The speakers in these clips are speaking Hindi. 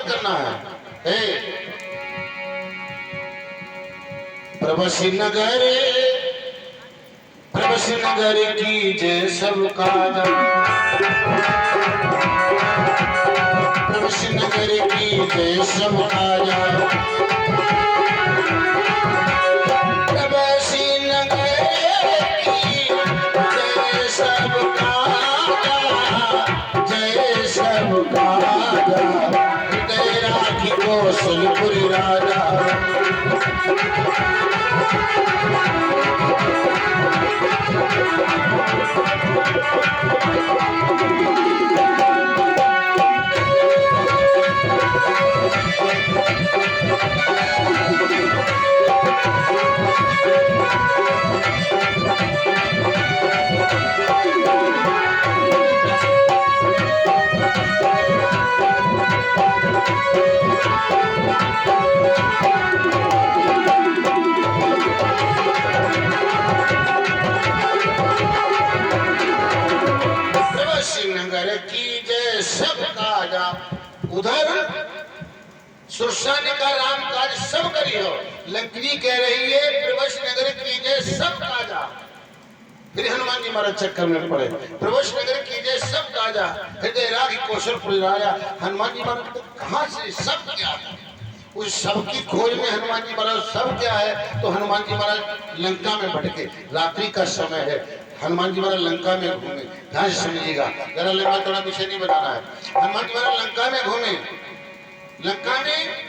करना है। प्रभसी नगर की जय सब काज, प्रभसी नगर की जय सब काज, प्रभसी नगर की जय सब काज, जय सब काज, हृदय राखी कौशलपुरी राजा। उधर सुरसाने का राम काज सब करी हो, लंकनी कह रही है प्रवश नगर की जय सब काजा। फिर हनुमान जी महाराज चक्कर में पड़े, प्रवश नगर की जय सब काजा, हृदय राखी कौशलपुरी राजा। हनुमान जी महाराज को कहां से सब क्या है, उस सब की खोज में हनुमान जी महाराज सब क्या है। तो हनुमान जी महाराज लंका में भटके, रात्रि का समय है, हनुमान जी महाराज लंका में घूमे। ध्यान से समझिएगा, जरा लंबा थोड़ा विषय नहीं बनाना है। हनुमान जी महाराज लंका में घूमे, लंका में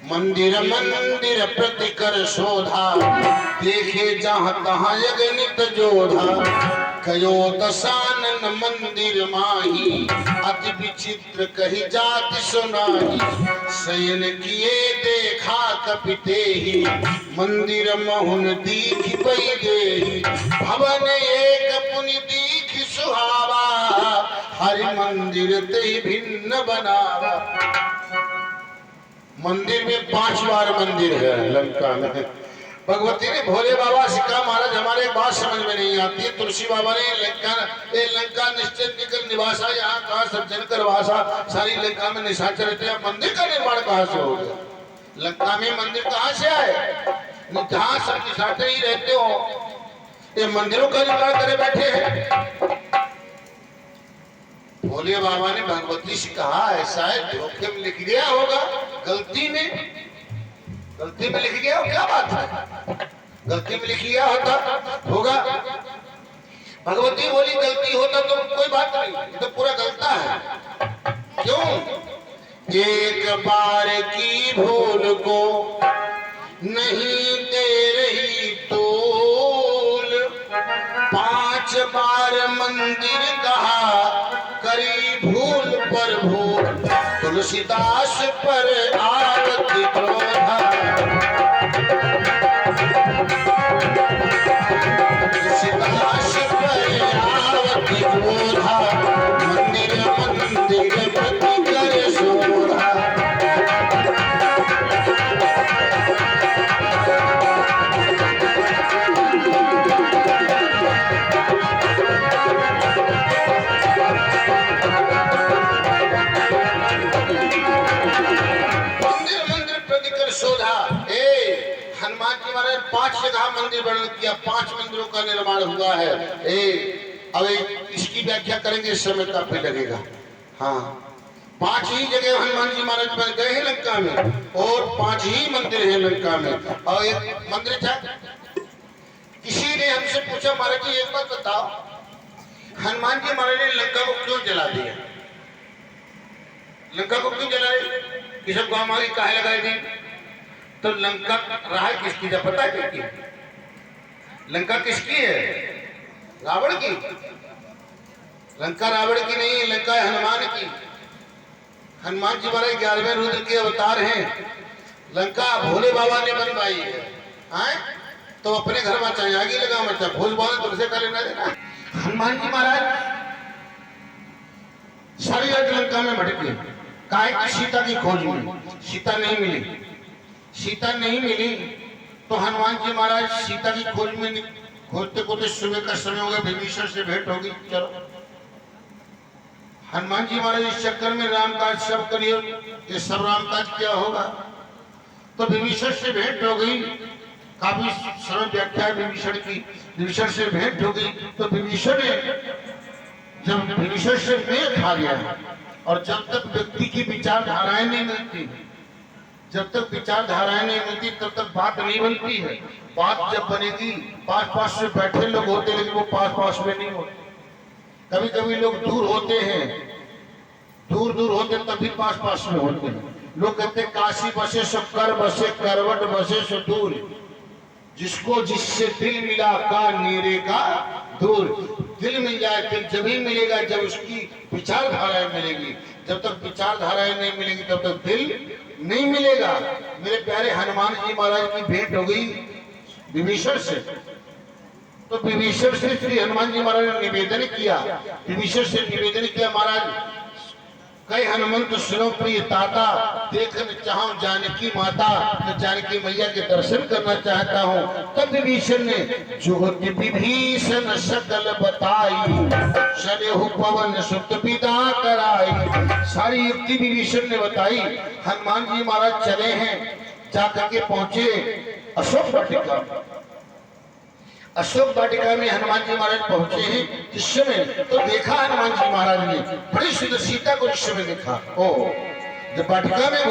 मंदिर मंदिर प्रतिकर शोधा, देखे जहां तहां अगणित जोधा। कयो दशानन मंदिर माही, अति विचित्र कही जाति सुनाही। शयन किए देखा कपिते ही, मंदिर महुन दीख पई देही। भवन एक पुनि दीख सुहावा, हरि मंदिर ते भिन्न बनावा। मंदिर में 5 बार मंदिर है लंका में। भगवती ने भोले बाबा से कहा महाराज हमारे एक बात समझ में नहीं आती है, तुलसी बाबा ने लंका निश्चित निकल निवासा, यहाँ कहा सज्जन कर वासा, सारी लंका में निशाचर रहते हैं, मंदिर का निर्माण कहाँ से हो गया? लंका में मंदिर कहाँ से आए? जहाँ सब निशाचर ही रहते हो, ये मंदिरों का निर्माण करे बैठे हैं। भोले बाबा ने भगवती से कहा ऐसा है, धोखे में लिख गया होगा, गलती में लिख गया हो, क्या बात है, गलती में लिख गया होता होगा। भगवती बोली गलती होता तो कोई बात नहीं, तो पूरा गलता है। क्यों? एक बार की भूल को नहीं दे रही तूल, 5 बार मंदिर कहा करी भूल पर भूल। तुलसीदास पर आरती क्रोधा, तुलसीदास पर आरती क्रोधा। मंदिर मंदिर प्रति कर शोधा। हनुमान जी महाराज 5 जगह मंदिर बना किया, 5 मंदिरों का निर्माण हुआ है। अब इसकी व्याख्या करेंगे, इस समय काफी लगेगा। हाँ, 5 ही जगह हनुमान जी महाराज बन गए हैं लंका में, और 5 ही मंदिर है लंका में। और एक मंदिर था, किसी ने हमसे पूछा महाराज जी एक बात बताओ, हनुमान जी महाराज ने लंका को क्यों जला दिया? लंका को क्यों जलाए? कि सब गाँव हमारी काहे लगाई थी? तो लंका रहा किसकी था पता है? किसकी? लंका किसकी है? रावण की। लंका रावण की नहीं है, लंका है हनुमान की। हनुमान जी महाराज 11वें रुद्र के अवतार हैं। लंका भोले बाबा ने बनवाई है, तो अपने घर में चाहे आगे लगा मत, भोज बाबा तुमसे का लेना देना। हनुमान जी महाराज सारी रात लंका में भटके, काहे की सीता की खोज में। सीता नहीं मिली, सीता नहीं मिली तो हनुमान जी महाराज सीता की खोज में खोजते खोजते सुबह का समय हो गया, विभीषण से भेंट होगी। चलो हनुमान जी महाराज इस चक्कर में रामकाज सब करिए, ये सब रामकाज क्या होगा। तो विभीषण से भेंट हो गई, काफी सरल व्याख्या विभीषण की। विभीषण से भेंट हो गई तो विभीषण ने, जब विभीषण से मेल खा गया, और जब तक व्यक्ति की विचारधाराएं नहीं मिलती, जब तक विचारधाराएं नहीं मिलती तब तक बात नहीं बनती है। बात जब बनेगी, पास पास में बैठे लोग होते लेकिन वो पास पास में नहीं होते। कभी कभी लोग दूर होते हैं, दूर दूर होते तभी पास पास में होते हैं। लोग कहते काशी बसे सो कर बसे, करवट बसे सो दूर, जिसको जिससे दिल मिला का नीरे का दूर। दिल मिल जाए, दिल जब ही मिलेगा जब उसकी विचारधाराएं मिलेगी। जब तक विचारधाराएं नहीं मिलेगी तब तक दिल नहीं मिलेगा। मेरे प्यारे हनुमान जी महाराज की भेंट हो गई विभीषण से। तो विभीषण से श्री हनुमान जी महाराज ने निवेदन किया, विभीषण से निवेदन किया, महाराज कई हनुमंत सुनो प्रिय ताता, देखना चाहूं जानकी माता, मैं जानकी मैया के दर्शन करना चाहता हूँ। तब विभीषण ने जुगति विभीषण सकल बताई, सनेहु पवन सुत पिता कराई। सारी युक्ति विभीषण ने बताई। हनुमान जी महाराज चले हैं, जाकर के पहुंचे अशोक वाटिका। अशोक वाटिका में हनुमान जी महाराज पहुंचे हैं। जिस समय तो देखा हनुमान जी महाराज ने बड़ी सुंदर सीता को, जिस समय देखा ओ जब वाटिका में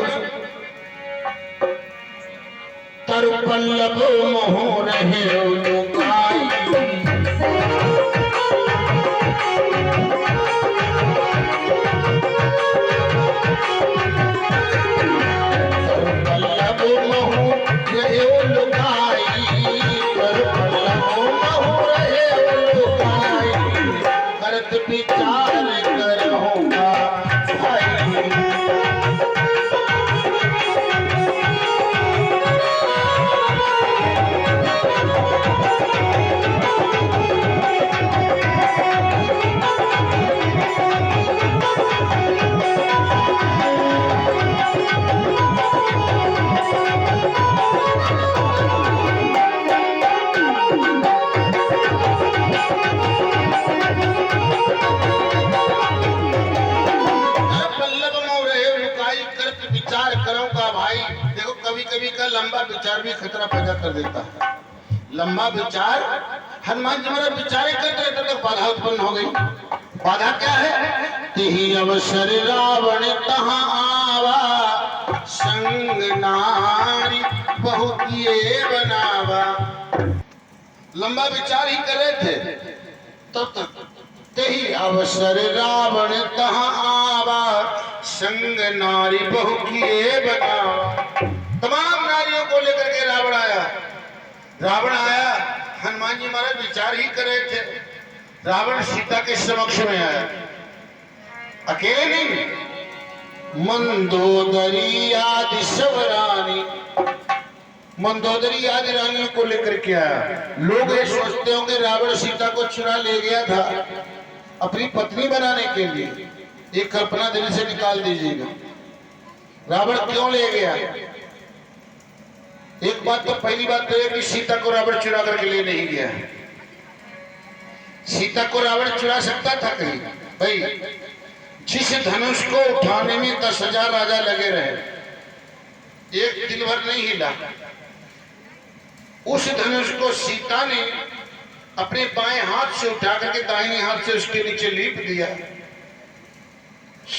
तरु पल्लव मोह रहे लुकाई, विचार करूंगा भाई। लंबा विचार भी खतरा पैदा कर देता है। लंबा विचार, हनुमान जी महाराज विचार करते रहे तब तक बाधा उत्पन्न हो गई। बाधा क्या है? तिहि अवसर रावण तहां आवा, संग नारी बहु किए बनावा। लंबा विचार ही कर रहे थे तब तक तिहि अवसर रावण तहां आवा, संग नारी बहु किए बनावा। तमाम नारियों को लेकर के रावण आया। रावण आया, हनुमान जी महाराज विचार ही कर रहे थे। रावण सीता के समक्ष में आया, अकेले नहीं, मंदोदरी आदि सब रानी, मंदोदरी आदि रानियों को लेकर के आया। लोग ये सोचते होंगे रावण सीता को चुरा ले गया था अपनी पत्नी बनाने के लिए। एक कल्पना दिल से निकाल दीजिएगा, रावण क्यों ले गया। एक बात तो, पहली बात तो है कि सीता को रावण चुरा करके ले नहीं गया। सीता को रावण चुरा सकता था कहीं भाई। जिस धनुष को उठाने में 10,000 राजा लगे रहे, एक दिन भर नहीं हिला। उस धनुष को सीता ने अपने बाएं हाथ से उठा करके दाहिने हाथ से उसके नीचे लीप दिया।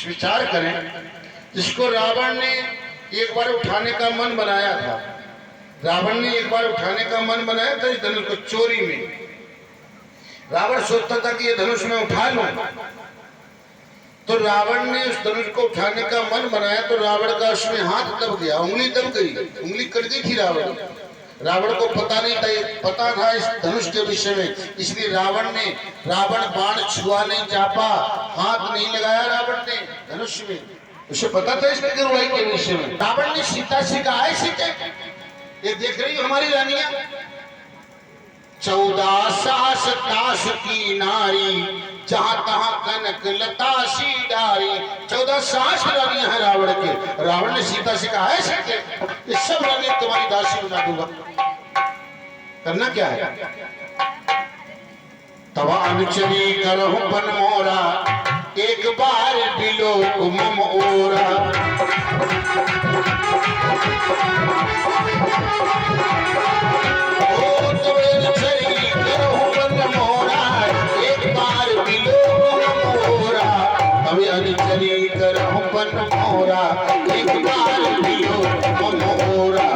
विचार करें, जिसको रावण ने एक बार उठाने का मन बनाया था, रावण ने एक बार उठाने का मन बनाया था इस धनुष को चोरी में। रावण सोचता था कि ये धनुष मैं उठा लूं, तो रावण ने उस धनुष को उठाने का मन बनाया तो रावण का उसमें हाथ दब गया, उंगली दब गई, उंगली कट गई थी रावण। रावण को पता नहीं था, पता था इस धनुष के विषय में, इसलिए रावण बाण छुआ नहीं चापा, हाथ नहीं लगाया रावण ने धनुष में। उसे पता था इसके गुरुवाई के विषय में। रावण ने सीता से कहा, सीता ये देख रही हो हमारी रानियां, 14 सास तास की नारी, जहां तहां कनक लता सी डारी। 14 सास रानियां हैं रावण के। रावण ने सीता से कहा, है सीते ये सब रानियां तुम्हारी दासी बना दूंगा, करना क्या है। तवा अनुचरी करहु बन मोरा, एक बार बिलोक मम ओरा। ओ तवेर छरी करहु बन मोरा, एक बार बिलोक मम ओरा। तवे अनुचरी करहु बन मोरा, एक बार बिलोक मम ओरा।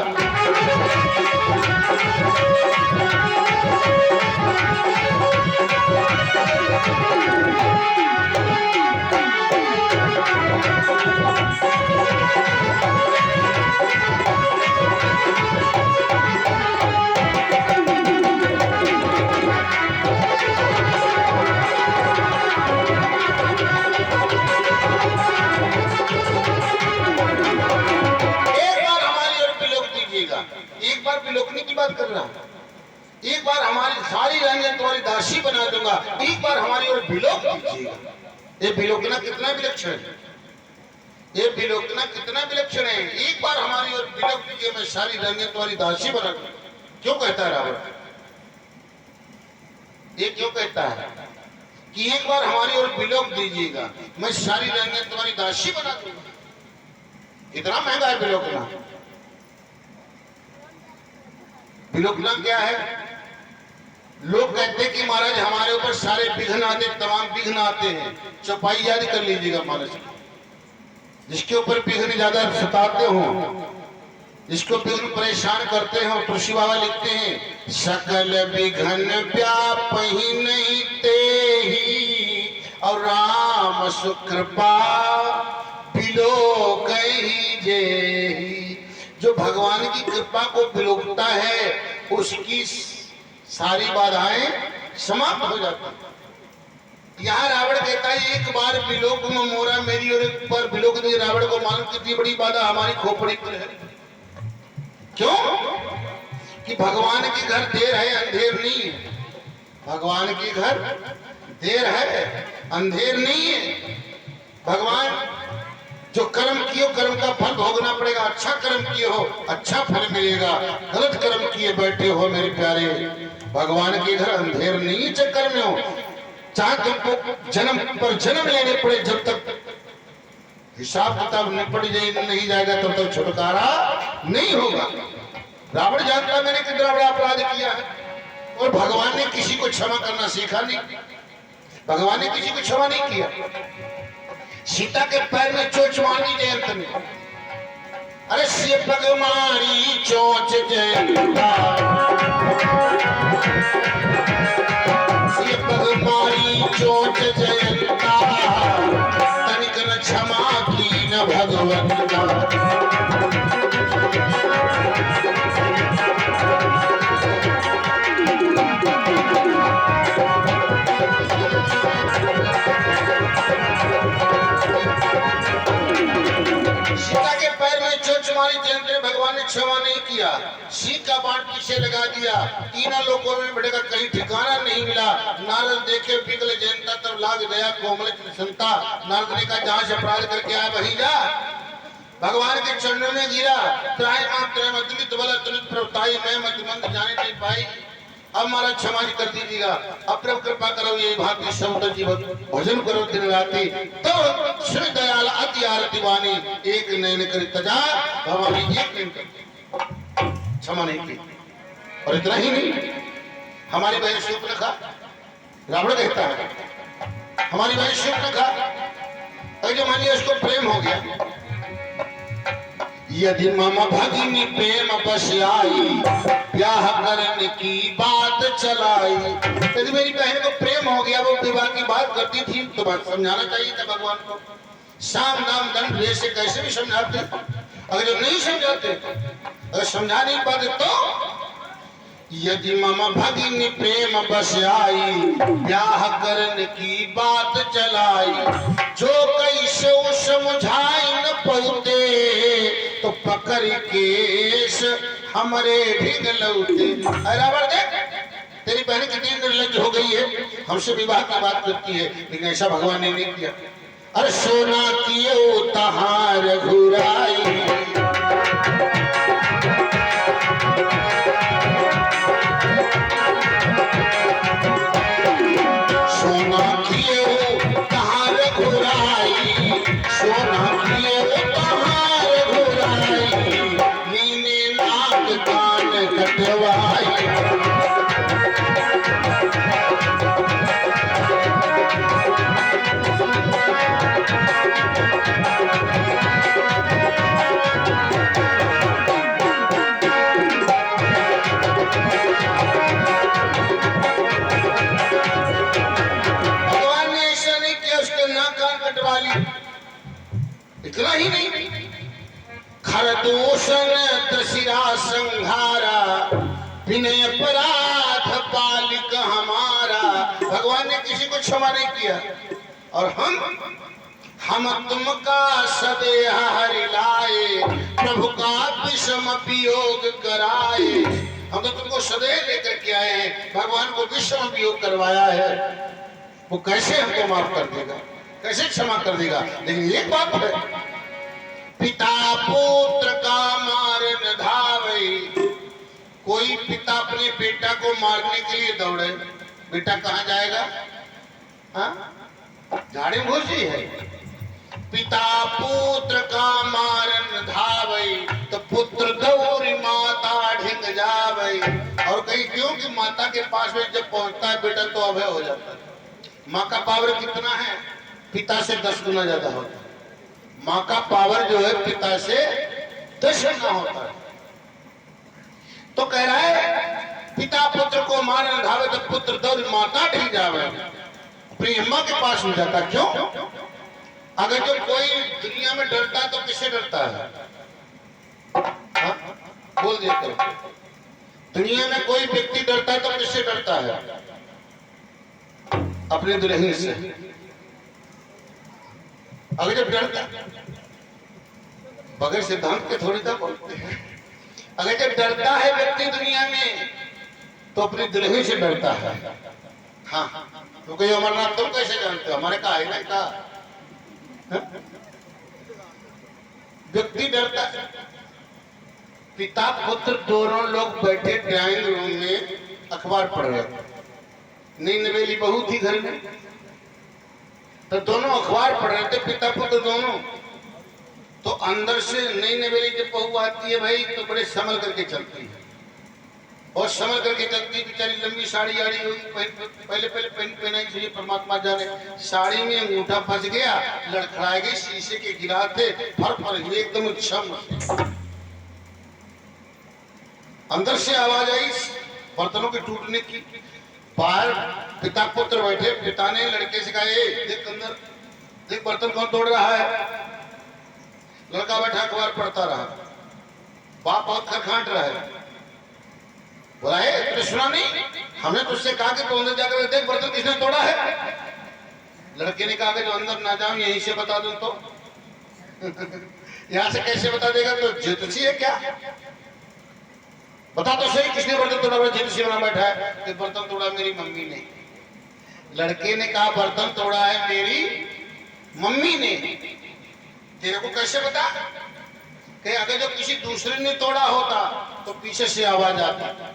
एक बार बिलोकने की बात कर रहा हूं, एक बार हमारी सारी रानियां तुम्हारी दासी बना दूंगा, एक बार हमारी ओर बिलोक दीजिएगा। ये बिलोकना कितना विलक्षण है, ये बिलोकना कितना विलक्षण है। एक बार हमारी ओर बिलोक दीजिए, मैं सारी रानियां तुम्हारी दासी बना दूंगा। क्यों कहता है रावण? ये क्यों कहता है कि एक बार हमारी ओर बिलोक दीजिएगा, मैं सारी रानियां तुम्हारी दासी बना दूंगा? इतना महंगा है बिलोकना। बिलोकना क्या है? लोग कहते हैं कि महाराज हमारे ऊपर सारे विघ्न आते, तमाम विघ्न आते हैं। चौपाई याद कर लीजिएगा महाराज, जिसके ऊपर विघ्न ज्यादा सताते हो, जिसको विघ्न परेशान करते हो, तुलसी बाबा लिखते हैं सकल विघ्न व्यापहि नहीं तेहि, और राम सुकृपा बिलोकहि जेहि। जो भगवान की कृपा को बिलोकता है उसकी सारी बाधाएं समाप्त हो जाती। यहाँ रावण कहता है एक बार बिलोक में मोरा, मेरी और एक बार बिलोक दे। रावण को मालूम कितनी बड़ी बाधा हमारी खोपड़ी पर है। क्यों? कि भगवान के घर देर है, अंधेर नहीं है। भगवान के घर देर है, अंधेर नहीं है। भगवान जो कर्म किए कर्म का फल भोगना पड़ेगा। अच्छा कर्म किए हो अच्छा फल मिलेगा, गलत कर्म किए बैठे हो मेरे प्यारे, भगवान के घर अंधेर नहीं चक्कर में हो। चाहे तुमको जन्म पर जन्म लेने पड़े, जब तक हिसाब किताब निपट नहीं जाएगा तब तक छुटकारा नहीं होगा। रावण जानता मैंने कितना बड़ा अपराध किया है, और भगवान ने किसी को क्षमा करना सीखा नहीं। भगवान ने किसी को क्षमा नहीं किया। सीता के पैर में चोट मार दी जयंत ने। अरे से पग मारी चोच जयंता, से पग मारी चोट जयंता, तनिक न क्षमा की न भगवंता। भगवान ने क्षमा नहीं किया, सीख का बाण पीछे लगा दिया। तीनों लोगों में बेटे का कहीं ठिकाना नहीं मिला। नारद देखे विकल जयंता, तब लाग दया कोमल संता। नारद ने कहा जहां से अपराध करके आया वहीं जा। भगवान के चरणों में गिरा। त्राय मात्र मतलित बल तुलित प्रवताई, मैं मतमंद जाने नहीं पाई। अब हमारा क्षमा कर दीजिएगा, अब प्रभु कृपा करो। ये भांति समुद्र जीवन भजन करो दिन राति, तो श्री दयाल अति आरती वाणी, एक नयन कर तजा। भगवान एक नयन कर क्षमा नहीं की। और इतना ही नहीं, हमारी बहन शूर्पणखा, रावण कहता है हमारी बहन शूर्पणखा, अगर जो मानिए उसको प्रेम हो गया, यदि मम भगिनी प्रेम बस आई, ब्याह करने की बात चलाई। यदि मेरी बहन को प्रेम हो गया, वो विवाह की बात करती थी, तो बात समझाना चाहिए था भगवान को। साम दाम दंड भेद से कैसे भी समझाते। अगर जो नहीं समझाते, अगर समझा नहीं पाते तो यदि मम भगिनी प्रेम बस आई, ब्याह करने की बात चलाई। जो कैसे समझाई न पहुते, तो पकड़ केस हमारे भिग लौटे। रावण देख, तेरी बहन कितनी निर्लज्ज हो गई है, हमसे विवाह की बात करती है, लेकिन ऐसा भगवान ने नहीं किया। अरे सोना कियो तहार घुराई, सोना कियो तहार हर दूषण तसिरा संहारा, विनय अपराध पालिक हमारा। भगवान ने किसी को क्षमा नहीं किया और हम तुमका सदेह हरि लाए, प्रभु का विषम वियोग कराए। हम तो तुमको सदैव लेकर के आए हैं, भगवान को विषम वियोग करवाया है, वो कैसे हमको माफ कर देगा, कैसे क्षमा कर देगा। लेकिन एक बात है, पिता पुत्र का मारन धावे। कोई पिता अपने बेटा को मारने के लिए दौड़े, बेटा कहाँ जाएगा? झाड़ी में घुस है। पिता पुत्र का मारन धावे, तो पुत्र दौड़ी माता ढिंग जावे। और कहीं क्यों कि माता के पास में जब पहुंचता है बेटा तो अभय हो जाता है। माँ का पावर कितना है? पिता से 10 गुना ज्यादा होता है। माँ का पावर जो है पिता से 10 गुना होता है। तो कह रहा है पिता पुत्र को मारन धावे, तो पुत्र दौड़ माता ढिंग जावे। अपनी अम्मा के पास में जाता। क्यों? अगर जो कोई दुनिया में डरता है तो किससे डरता है? बोल दिया करो। दुनिया में कोई व्यक्ति डरता है तो किससे डरता है? अपने दुल्हन से। अगर जब डरता, बगैर सिद्धांत के थोड़ी था बोलते हैं। अगर जब डरता है व्यक्ति दुनिया में तो अपनी दुल्हन से डरता है। हाँ, तो कहीं अमरनाथ तुम कैसे जानते हो? हमारे कहा है ना, कहा व्यक्ति डरता है। पिता पुत्र दोनों लोग बैठे ड्राइंग रूम में अखबार पढ़ रहे थे। नई नवेली बहू थी घर में, तो दोनों अखबार पढ़ रहे थे, पिता पुत्र दोनों। तो अंदर से नई नवेली जब बहू आती है भाई, तो बड़े संभल करके चलती है और संभल करके चलती है। बेचारी लंबी साड़ी आड़ी हुई, पहले पहनाई थी, परमात्मा जाने। साड़ी में अंगूठा फंस गया, लड़खड़ा गई, शीशे के गिलास थे, फर एकदम छम। अंदर से आवाज आई बर्तनों के टूटने की। बाहर पिता पुत्र बैठे, पिता ने लड़के से कहा, देख अंदर देख, बर्तन कौन तोड़ रहा है? लड़का बैठा अखबार पढ़ता रहा। बाप बहुत खरखांट रहा है, बोला है तुमने सुना नहीं? हमने तुझसे कहा कि तू अंदर जाकर देख बर्तन किसने तोड़ा है। लड़के ने कहा कि जो अंदर ना जाऊं यहीं से बता दूं तो यहां से कैसे बता देगा? तो ज्योतिषी है क्या? बता तो सही किसने बर्तन तोड़ा? ज्योतिषी बना बैठा है कि बर्तन तोड़ा मेरी मम्मी ने। लड़के ने कहा बर्तन तोड़ा है मेरी मम्मी ने। तेरे को कैसे बता? कि अगर जो किसी दूसरे ने तोड़ा होता तो पीछे से आवाज आती।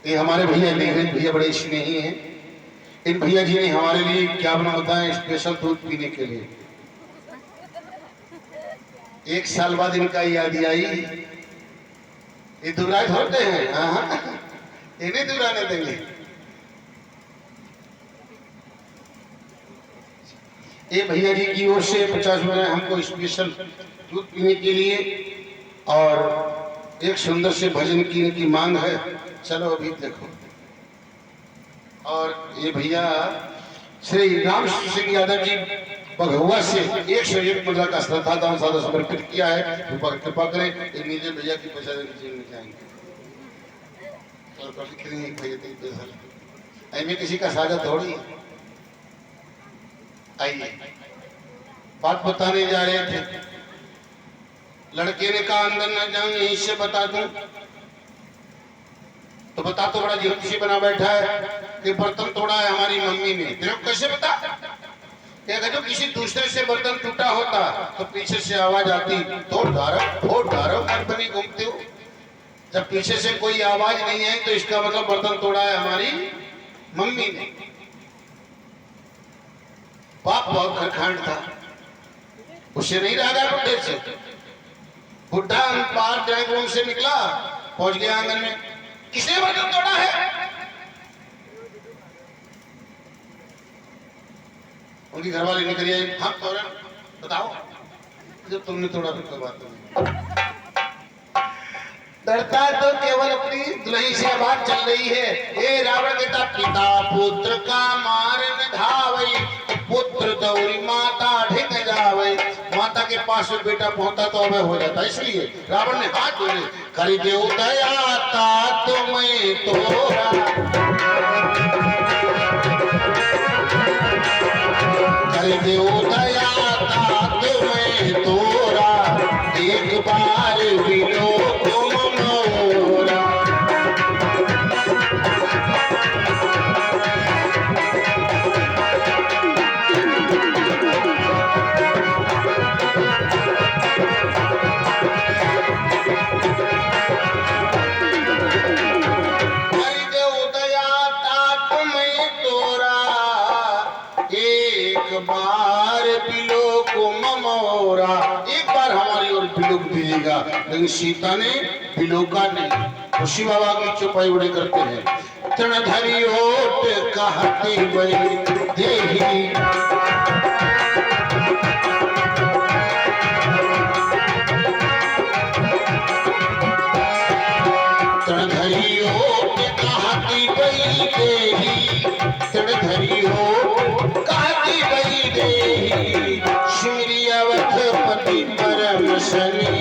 ये हमारे भैया नहीं, भैया बड़े स्नेही हैं। इन भैया जी ने हमारे लिए क्या बना होता है, स्पेशल दूध पीने के लिए। 1 साल बाद इनका याद आई, ये दुराए होते हैं। इन्हें दुराने देंगे। ये भैया जी की ओर से 50 रुपए हमको स्पेशल दूध पीने के लिए, और एक सुंदर से भजन की इनकी मांग है। चलो अभी देखो। और ये भैया श्री राम सिंह यादव जी बघुआ से 101 मुद्रा का श्रद्धा दान सादा समर्पित किया है। कृपा करें, नीचे भैया की पैसा देने जाएंगे और भैया किसी का साझा थोड़ी। आइए बात बताने जा रहे थे। लड़के ने कहा अंदर ना जाऊं यहीं से बता दूं। तो बता तो बड़ा ज्योतिषी बना बैठा है कि बर्तन तोड़ा है हमारी मम्मी ने। तेरे को कैसे बता? अगर जो किसी दूसरे से बर्तन टूटा होता तो पीछे से आवाज आती, तोड़ धारो मन बनी घूमते हो। जब पीछे से कोई आवाज नहीं आई तो इसका मतलब बर्तन तोड़ा है हमारी मम्मी ने। बाप बहुत खरखांड था, उससे नहीं रहा गया बुढ़े से। बुढ़ा बाहर ड्राइंग रूम से निकला, पहुंच गया आंगन में। किसने बर्तन तोड़ा है? उनकी घरवाली निकली आई, हम तोड़े, बताओ। जब तुमने थोड़ा कोई बात नहीं। डरता तो केवल अपनी दुल्ही से बात चल रही है। ये रावण कहता पिता पुत्र का मार न धावई, पुत्र दौरी माता ढिक जावई। माता के पास में बेटा पहुंचा तो अभय हो जाता, इसलिए रावण ने हाथ जोड़े कर दे दया तात मैं तोरा, कर दे दया तात मैं तोरा, एक बार बिलो लेकिन सीता ने बिलोका नहीं। ऋषि बाबा की चौपाई बड़े करते हैं। तृण धरी ओट कहती बई देही, तृण धरी ओट कहती बई देही, तृण धरी ओट कहती बई देही, श्री अवधपति परम शनि।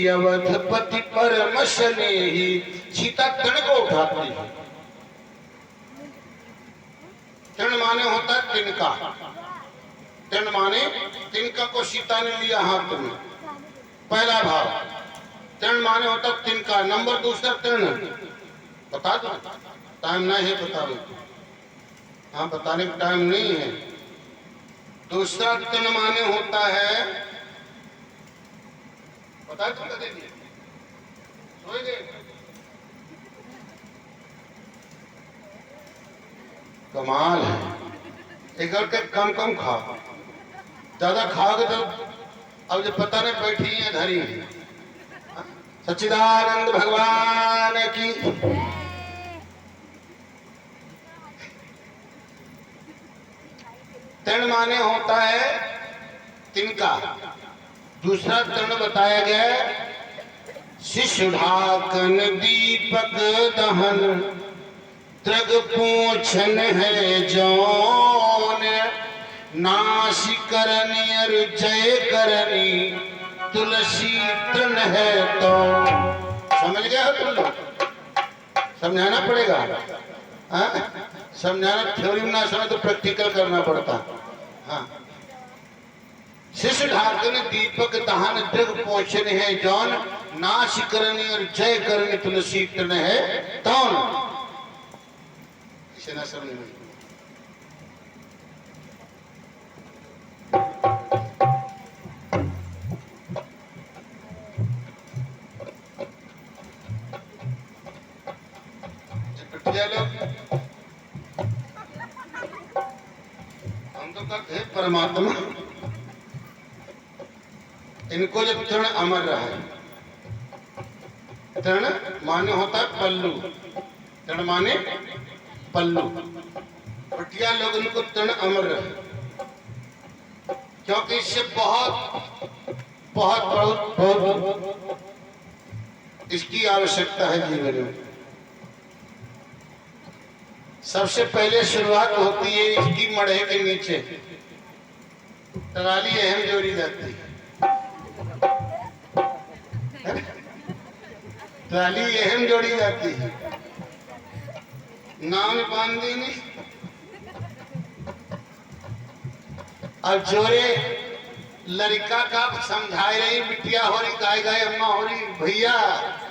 अवधपति परम स्नेही। सीता तृण को उठाती है। तृण माने होता है तिनका, तृण माने तिनका को सीता ने लिया हाथ में, पहला भाव। तृण माने होता तिनका, नंबर दूसरा तृण। बता दो, टाइम नहीं है बताओ। हाँ बताने का टाइम नहीं है। दूसरा तृण माने होता है, बता दो कदे दिए सोए गए। कमाल है। एक करके कम कम खाओ, ज्यादा खाओगे तो अब जो पता नहीं बैठी है धरी। सच्चिदानंद भगवान की। तृण माने होता है तिनका। दूसरा तृण बताया गया शिशु ढाकन दीपक दहन, त्रग पूछन है जौन, नाश करनी और जय करनी, तुलसी तृण है तो। समझ गया तुम लोग? समझाना पड़ेगा। समझाना थ्योरी में ना समझ तो प्रैक्टिकल करना पड़ता। हाँ, शिशु ढाकन दीपक दहन, दृग पोषण है जौन, नाश करनी और जय करनी, तुलसी तृण है तौन। इसे ना समझ में लोग हम तो कहते हैं परमात्मा, इनको जब तृण अमर रहा है। तृण माने होता है पल्लू, तृण माने पल्लू। भटिया लोग इनको तृण अमर रहे, क्योंकि इससे बहुत बहुत बहुत बहुत इसकी आवश्यकता है जीवन में। सबसे पहले शुरुआत होती है इसकी मड़े के नीचे, टराली अहम जोड़ी जाती है। ट्राली अहम जोड़ी जाती है, नाम बांध देनी। अब जोरे लड़का का समझाए रही, बिटिया हो रही, गाय गाय अम्मा हो रही, भैया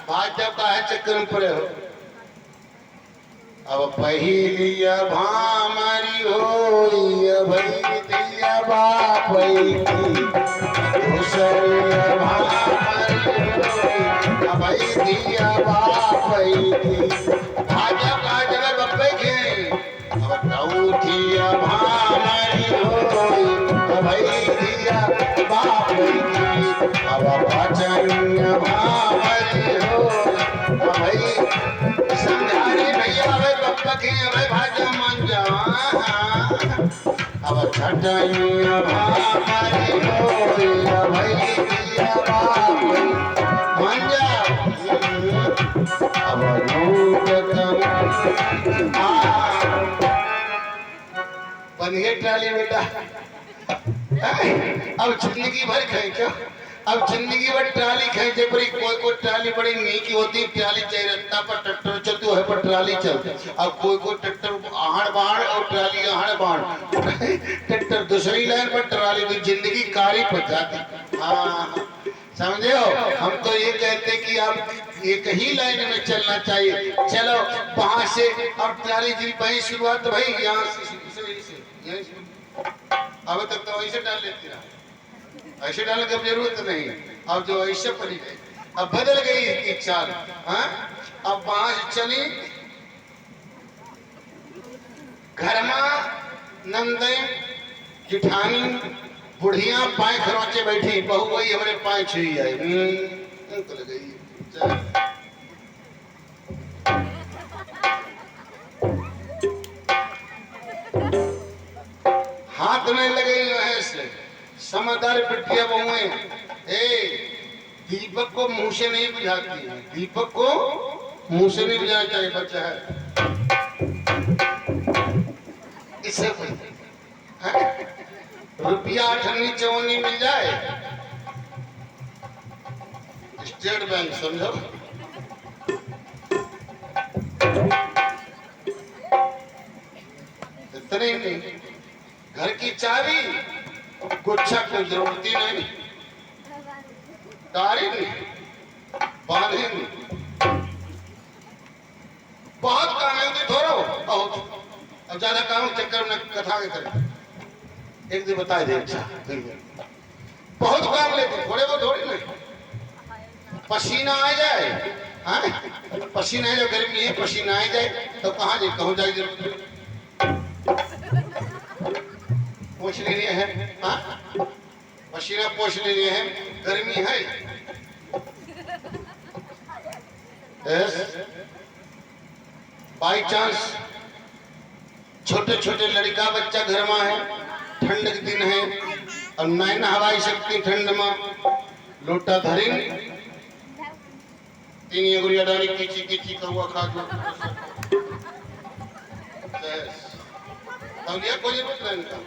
भाजपा का है चक्कर में पड़े हो। अब पहलिया भामारी हो भैया बाप की, दूसरी भामारी भाई दिया बापई की भाजा काजल बब्बे के अब थिया भाई होई भाई दिया बापई की अब भजन भाई होई भाई समझारी भैया भाई बब्बा के भाई भाजा मान जा अब छटाइया भाई होई भाई दिया बापई मान जा अब बनिए ट्राली बेटा अब जिंदगी भर खेचो अब जिंदगी भर ट्राली खेचे पर कोई ट्राली बड़ी नीकी होती ट्राली चाहिए रास्ता पर ट्रैक्टर चलती है पर ट्राली चलती अब कोई ट्रैक्टर आहड़ बाढ़ और ट्राली आहड़ बाढ़ ट्रैक्टर दूसरी लाइन पर ट्राली की जिंदगी कारी पर जाती। हाँ समझे हो हम तो ये कहते कि आप एक ही लाइन में चलना चाहिए। चलो वहां से अब ट्राली जी वही शुरुआत भाई यहाँ से अब तक तो ऐसे डाल लेती ना ऐसे डालने की जरूरत नहीं अब जो ऐसे पड़ी गई अब बदल गई एक चाल। हाँ अब वहां से चली घर में नंदे जिठानी बुढ़िया पाए खरोचे बैठी बहू वही हमारे पाए छुई आई तो लग गई हाथ में लगे ऐसे समझदार बिटिया बहुएं दीपक को मुंह से नहीं बुझाती है दीपक को मुंह से नहीं बुझाना चाहिए बच्चा है इससे रुपया 8-9 मिल जाए स्टेट बैंक समझो इतने ही नहीं घर की चाबी गुच्छा कोई जरूरत ही नहीं तारी नहीं बांधे नहीं बहुत काम है थोड़ा बहुत अब ज्यादा काम चक्कर में कथा के करें एक दिन बताए दे अच्छा बहुत काम लेते थोड़े बहुत थोड़ी नहीं पसीना आ जाए। हाँ पसीना जो गर्मी है पसीना आ जाए तो कहाँ जाए कहूँ जाए जरूरत पोछ लेनी है। हाँ पसीना पोछ लेनी है गर्मी है बाई चांस छोटे छोटे लड़का बच्चा घर में है ठंड के दिन है और नहीं नहवाई सकती ठंड में लोटा धरिन तीन गुड़िया डाली किची किची कौआ खा जो तब लिया कोई जरूरत नहीं था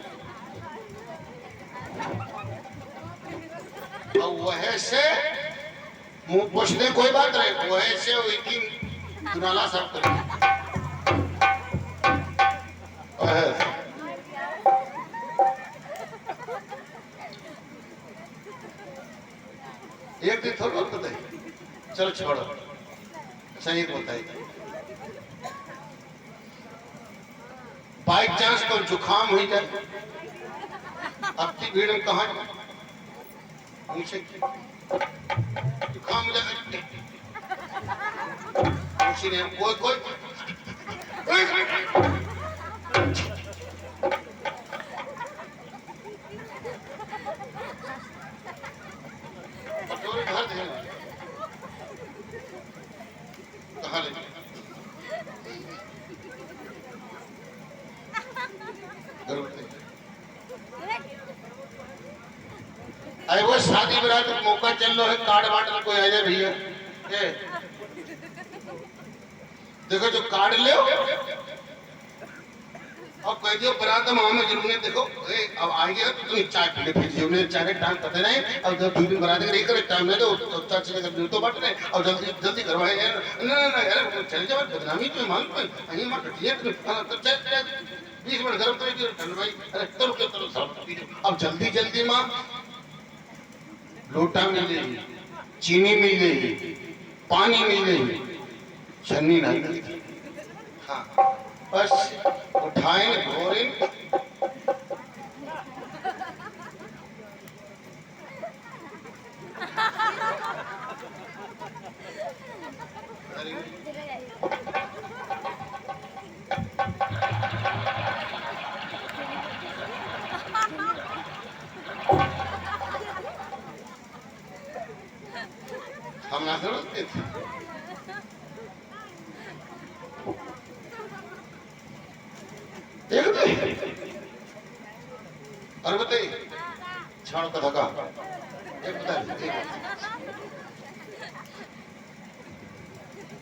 और वह से मुंह पोछने कोई बात नहीं वह से एक दुनाला साफ कर एक दिन थोड़ा बताइए चलो छोड़ो सही बताइए बाई चांस तो जुकाम हो जाए अब की भीड़ में कहा जुकाम हो जाए कोई अरे वो शादी बरात मौका चल रहा है कार्ड बांटने कोई आ जाए भैया देखो जो कार्ड ले और कह दियो बरात में हमें जरूर ने देखो अब आएंगे तो चाय पीने भेजिए उन्हें चाय टाइम पता नहीं अब जब दूसरी बरात नहीं करे टाइम नहीं तो चाची ने तो बांट रहे और जल्दी जल्दी करवाए ना यार चले जाओ बदनामी तो मालूम पर अहीं मां कटिया तो चल 20 मिनट गरम तो ठंड भाई अरे तरो के तरो सब अब जल्दी जल्दी मां लोटा मिल जाएगी चीनी मिल जाएगी पानी मिल जाएगी छन्नी नहीं। हाँ बस उठाएं घोरें लिखते थे। एक और बताइए क्षण कथा का एक बताइए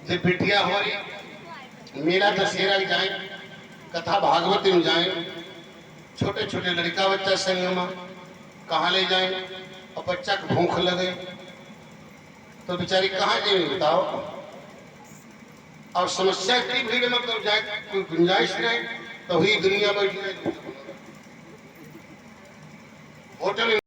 जे बिटिया हो रही मेरा दशहरा जाए कथा भागवत में जाए छोटे छोटे लड़का बच्चा संग में कहाँ ले जाए और बच्चा को भूख लगे तो बेचारी कहाँ जाए बताओ। और समस्या की भीड़ में तो जाए कोई गुंजाइश नहीं तो हुई दुनिया बैठी होटल